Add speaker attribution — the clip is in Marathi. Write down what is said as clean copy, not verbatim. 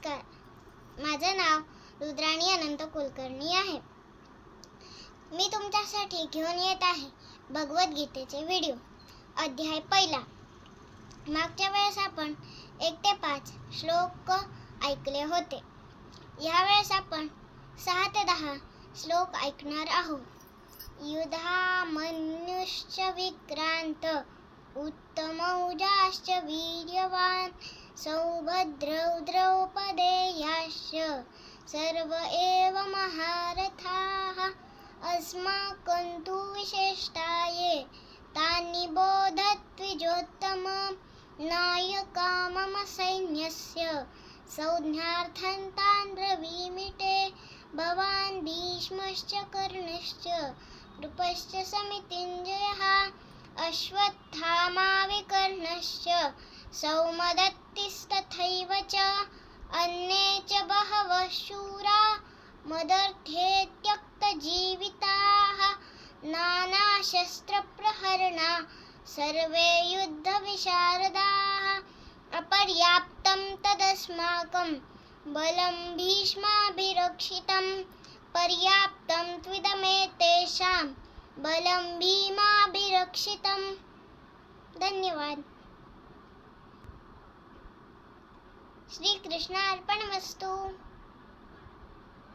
Speaker 1: नमस्कार, माझं नाव रुद्राणी अनंत कुलकर्णी आहे. मी तुमच्यासाठी घेऊन येत आहे भगवद्गीतेचे व्हिडिओ. अध्याय पहिला. मागच्या वेळेस आपण 1 ते 5 श्लोक ऐकले होते. यावेळेस आपण 6 ते 10 श्लोक ऐकणार आहोत. युधामन्युश्च विक्रांत उत्तमौजाश्च वीर्यवान सौभद्रौ द्रौपदेयाश्च सर्व एव महारथाः अस्माकं तु विशेष्टाये तानि बोधत्विजोत्तम नायका मम सैन्यस्य संज्ञार्थं तान् ब्रवीमिते भवान् भीष्मश्च कर्णश्च कृपश्च समितिञ्जयः अश्वत्थामा विकर्णश्च सौमदत्तिस्तथैव च अन्ये च बहवः शूरा मदर्थे त्यक्तजीविताः नानाशस्त्रप्रहरणा सर्वे युद्धविशारदाः अपर्याप्तं तदस्माकं बलं भीष्माभिरक्षितं पर्याप्तं त्विदमेतेषां बलं भीमाभिरक्षितं. धन्यवाद. श्री कृष्णार्पणमस्तु.